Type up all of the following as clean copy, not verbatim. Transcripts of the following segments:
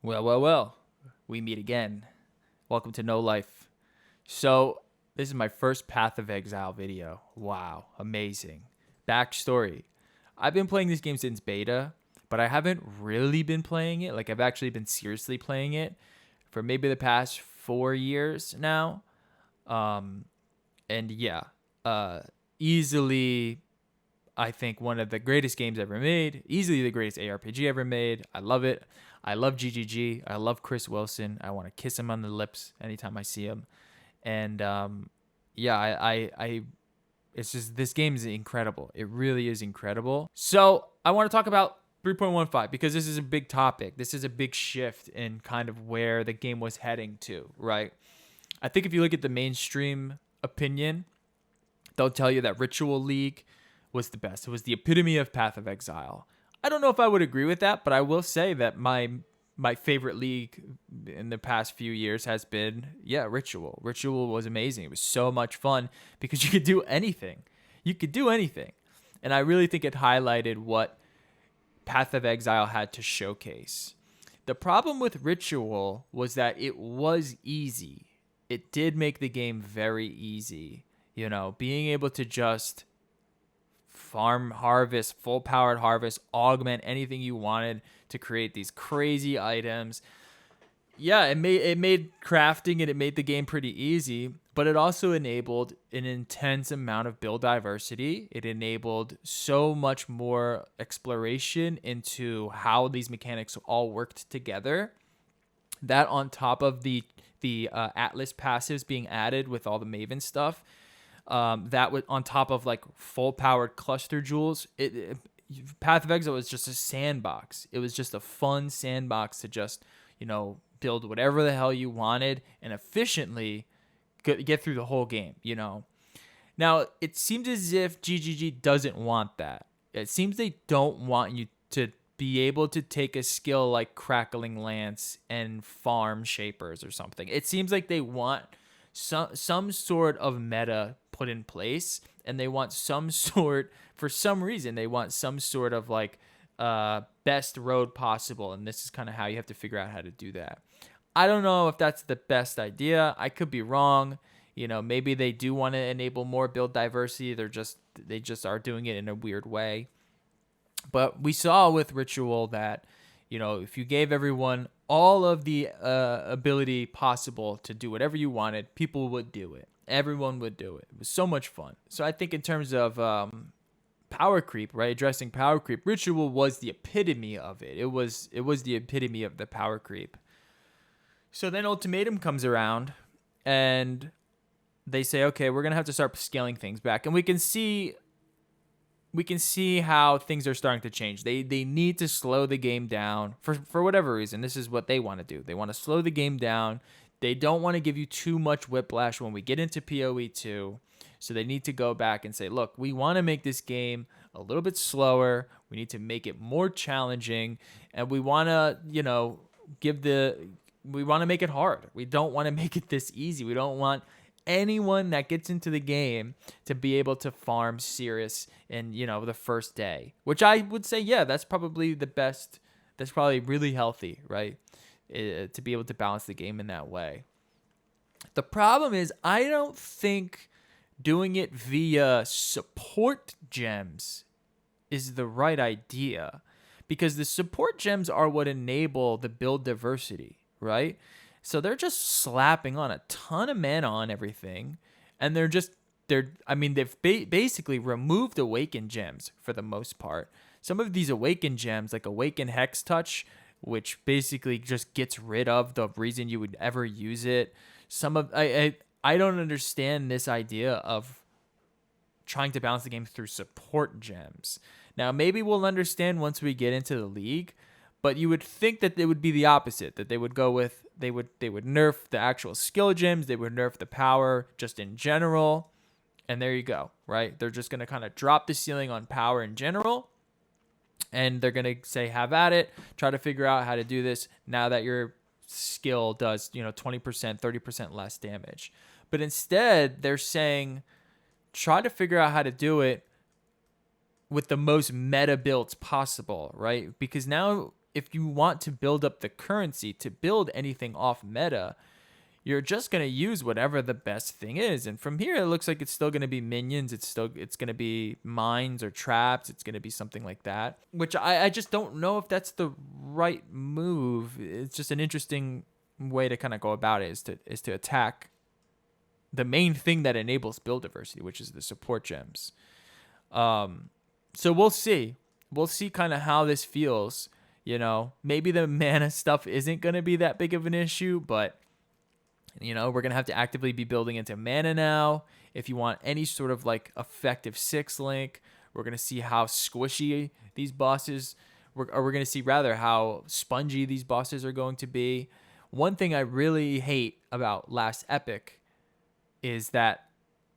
Well, we meet again. Welcome to No Life. So, this is my first Path of Exile video. Wow, amazing. Backstory. I've been playing this game since beta, but I haven't really been playing it. Like, I've actually been seriously playing it for maybe the past 4 years now. Um, and yeah, uh, easily, I think one of the greatest games ever made. Easily the greatest ARPG ever made. I love it. I love GGG. I love Chris Wilson. I want to kiss him on the lips anytime I see him. And yeah, it's just this game is incredible. It really is incredible. So I want to talk about 3.15 because this is a big topic. This is a big shift in kind of where the game was heading to, right? I think if you look at the mainstream opinion, they'll tell you that Ritual League was the best. It was the epitome of Path of Exile. I don't know if I would agree with that, but I will say that my favorite league in the past few years has been, Ritual. Ritual was amazing. It was so much fun because you could do anything. You could do anything. And I really think it highlighted what Path of Exile had to showcase. The problem with Ritual was that it was easy. It did make the game very easy. You know, being able to just farm, harvest, full powered harvest, augment anything you wanted to create these crazy items. Yeah, it made crafting and it made the game pretty easy, but it also enabled an intense amount of build diversity. It enabled so much more exploration into how these mechanics all worked together. That on top of the Atlas passives being added with all the Maven stuff, that was on top of like full powered cluster jewels. Path of Exile was just a sandbox. It was just a fun sandbox to just, build whatever the hell you wanted and efficiently get through the whole game, Now, it seems as if GGG doesn't want that. It seems they don't want you to be able to take a skill like Crackling Lance and farm Shapers or something. It seems like they want some sort of meta put in place, and they want for some reason they want some sort of like best road possible, and this is kind of how you have to figure out how to do that. I don't know if that's the best idea. I could be wrong. Maybe they do want to enable more build diversity. They just are doing it in a weird way. But we saw with Ritual that, if you gave everyone all of the ability possible to do whatever you wanted, people would do it. Everyone would do it. It was so much fun. So I think in terms of power creep, right, addressing power creep, Ritual was the epitome of it. It was the epitome of the power creep. So then Ultimatum comes around, and they say, okay, we're gonna have to start scaling things back, and we can see how things are starting to change. They need to slow the game down for whatever reason. This is what they want to do. They want to slow the game down. They don't want to give you too much whiplash when we get into PoE 2. So they need to go back and say, look, we want to make this game a little bit slower. We need to make it more challenging, and we want to, we want to make it hard. We don't want to make it this easy. We don't want anyone that gets into the game to be able to farm Sirius in, the first day, which I would say, yeah, that's probably the best. That's probably really healthy, right? To be able to balance the game in that way. The problem is, I don't think doing it via support gems is the right idea, because the support gems are what enable the build diversity, right? So they're just slapping on a ton of mana on everything, and they've basically removed Awaken gems for the most part. Some of these Awaken gems, like Awaken Hex Touch, which basically just gets rid of the reason you would ever use it. I don't understand this idea of trying to balance the game through support gems. Now, maybe we'll understand once we get into the league, but you would think that it would be the opposite, that they would nerf the actual skill gems, they would nerf the power just in general, and there you go, right? They're just going to kind of drop the ceiling on power in general, and they're going to say, have at it, try to figure out how to do this now that your skill does, 20%, 30% less damage. But instead, they're saying, try to figure out how to do it with the most meta builds possible, right? Because now if you want to build up the currency to build anything off meta, you're just going to use whatever the best thing is. And from here, it looks like it's still going to be minions. It's going to be mines or traps. It's going to be something like that, which I just don't know if that's the right move. It's just an interesting way to kind of go about it is to attack the main thing that enables build diversity, which is the support gems. So we'll see. We'll see kind of how this feels. Maybe the mana stuff isn't going to be that big of an issue, but we're going to have to actively be building into mana now. If you want any sort of like effective 6-link, we're going to see how squishy these bosses, we're going to see rather how spongy these bosses are going to be. One thing I really hate about Last Epic is that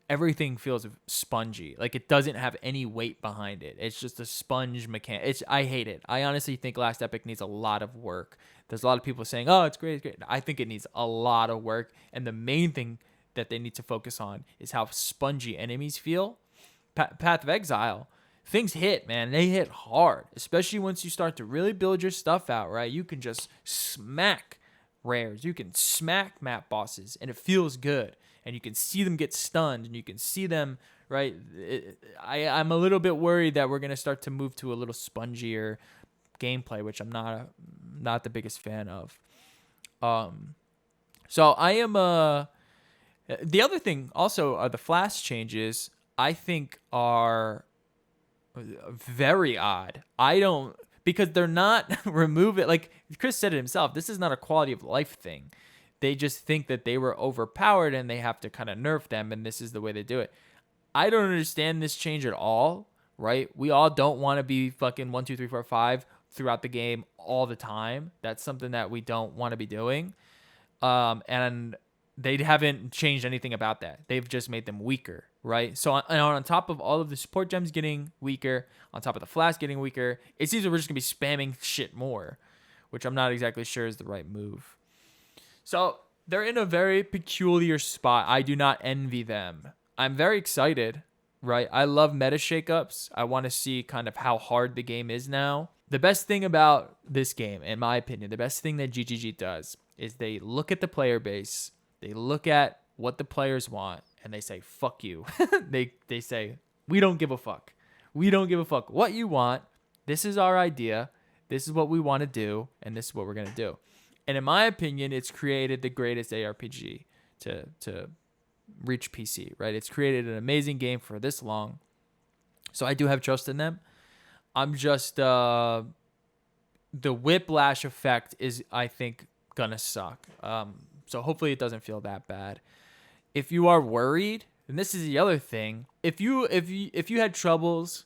everything feels spongy. Like it doesn't have any weight behind it. It's just a sponge mechanic. I hate it. I honestly think Last Epic needs a lot of work. There's a lot of people saying, oh, it's great, it's great. I think it needs a lot of work. And the main thing that they need to focus on is how spongy enemies feel. Path of Exile, things hit, man. They hit hard, especially once you start to really build your stuff out, right? You can just smack rares. You can smack map bosses, and it feels good. And you can see them get stunned, and you can see them, right? I'm a little bit worried that we're going to start to move to a little spongier gameplay, which I'm not the biggest fan of. So I am the other thing also are the flash changes. I think are very odd. Because they're not remove it. Like Chris said it himself, this is not a quality of life thing. They just think that they were overpowered and they have to kind of nerf them, and this is the way they do it. I don't understand this change at all, right? We all don't want to be fucking 1, 2, 3, 4, 5 throughout the game all the time. That's something that we don't want to be doing. And they haven't changed anything about that. They've just made them weaker, right? So on top of all of the support gems getting weaker, on top of the flask getting weaker, it seems that we're just going to be spamming shit more, which I'm not exactly sure is the right move. So they're in a very peculiar spot. I do not envy them. I'm very excited, right? I love meta shakeups. I want to see kind of how hard the game is now. The best thing about this game, in my opinion, the best thing that GGG does is they look at the player base, they look at what the players want, and they say, fuck you. They say, we don't give a fuck. We don't give a fuck what you want. This is our idea. This is what we want to do, and this is what we're going to do. And in my opinion, it's created the greatest ARPG to reach PC, right? It's created an amazing game for this long. So I do have trust in them. I'm just, the whiplash effect is, I think, going to suck. So hopefully it doesn't feel that bad. If you are worried, and this is the other thing, if you had troubles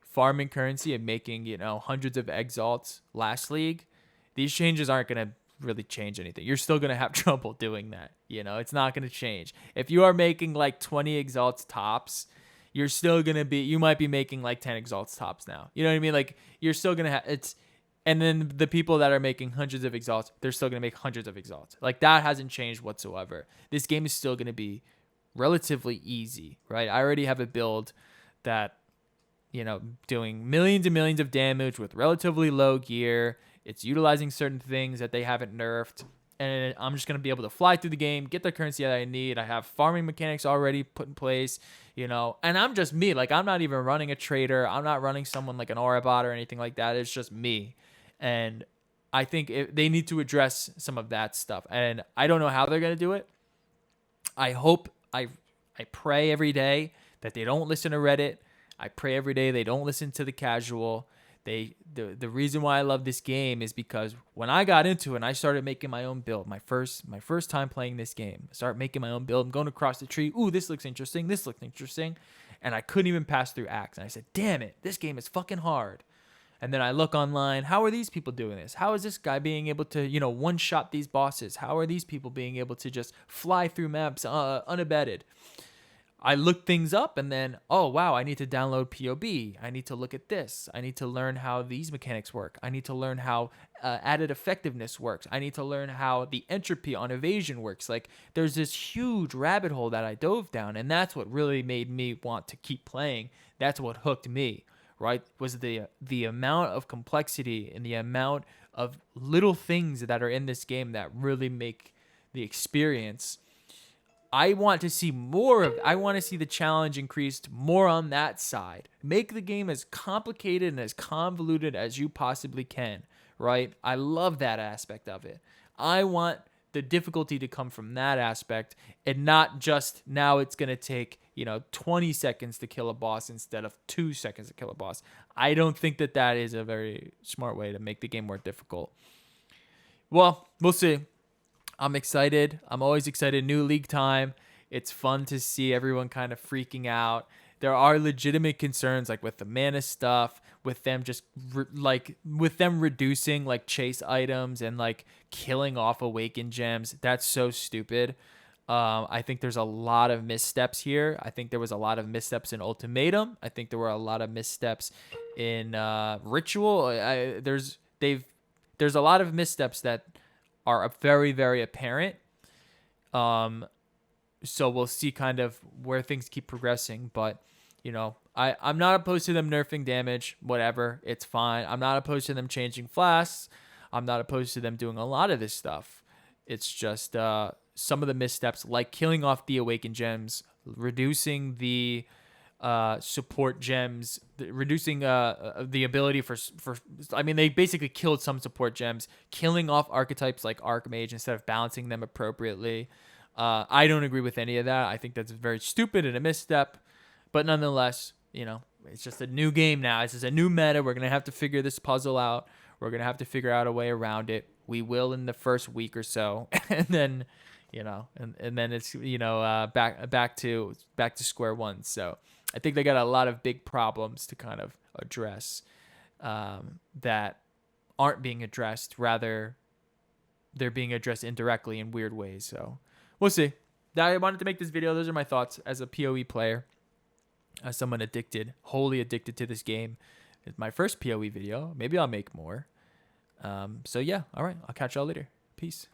farming currency and making, hundreds of exalts last league, these changes aren't going to really change anything. You're still going to have trouble doing that. It's not going to change. If you are making like 20 exalts tops, you're still going to you might be making like 10 exalts tops now. You know what I mean? Like you're still going to have and then the people that are making hundreds of exalts, they're still going to make hundreds of exalts. Like that hasn't changed whatsoever. This game is still going to be relatively easy, right? I already have a build that, doing millions and millions of damage with relatively low gear. It's utilizing certain things that they haven't nerfed. And I'm just going to be able to fly through the game, get the currency that I need. I have farming mechanics already put in place, and I'm just me. Like, I'm not even running a trader. I'm not running someone like an aura bot or anything like that. It's just me. And I think they need to address some of that stuff. And I don't know how they're going to do it. I hope, I pray every day that they don't listen to Reddit. I pray every day they don't listen to the casual. The reason why I love this game is because when I got into it and I started making my own build, my first time playing this game, I started making my own build. I'm going across the tree. Ooh, this looks interesting. This looks interesting. And I couldn't even pass through Axe. And I said, damn it, this game is fucking hard. And then I look online. How are these people doing this? How is this guy being able to, one-shot these bosses? How are these people being able to just fly through maps unabated? I look things up and then, oh, wow, I need to download POB. I need to look at this. I need to learn how these mechanics work. I need to learn how added effectiveness works. I need to learn how the entropy on evasion works. Like, there's this huge rabbit hole that I dove down, and that's what really made me want to keep playing. That's what hooked me, right? Was the amount of complexity and the amount of little things that are in this game that really make the experience. I want to see more of. I want to see the challenge increased more on that side. Make the game as complicated and as convoluted as you possibly can, right? I love that aspect of it. I want the difficulty to come from that aspect and not just now it's going to take, 20 seconds to kill a boss instead of 2 seconds to kill a boss. I don't think that is a very smart way to make the game more difficult. Well, we'll see. I'm excited. I'm always excited. New league time. It's fun to see everyone kind of freaking out. There are legitimate concerns, like with the mana stuff, with them just with them reducing like chase items and like killing off awakened gems. That's so stupid. I think there's a lot of missteps here. I think there was a lot of missteps in Ultimatum. I think there were a lot of missteps in Ritual. There's a lot of missteps that are very, very apparent. So we'll see kind of where things keep progressing. But, I'm not opposed to them nerfing damage, whatever. It's fine. I'm not opposed to them changing flasks. I'm not opposed to them doing a lot of this stuff. It's just some of the missteps, like killing off the awakened gems, reducing the support gems, reducing the ability for they basically killed some support gems, killing off archetypes like Archmage instead of balancing them appropriately. I don't agree with any of that. I think that's very stupid and a misstep, but nonetheless, it's just a new game now. It's just a new meta. We're gonna have to figure this puzzle out. We're gonna have to figure out a way around it. We will in the first week or so, and then and then it's back to square one. So I think they got a lot of big problems to kind of address that aren't being addressed. Rather, they're being addressed indirectly in weird ways. So we'll see. I wanted to make this video. Those are my thoughts as a PoE player, as someone wholly addicted to this game. It's my first PoE video. Maybe I'll make more. So yeah, all right. I'll catch y'all later. Peace.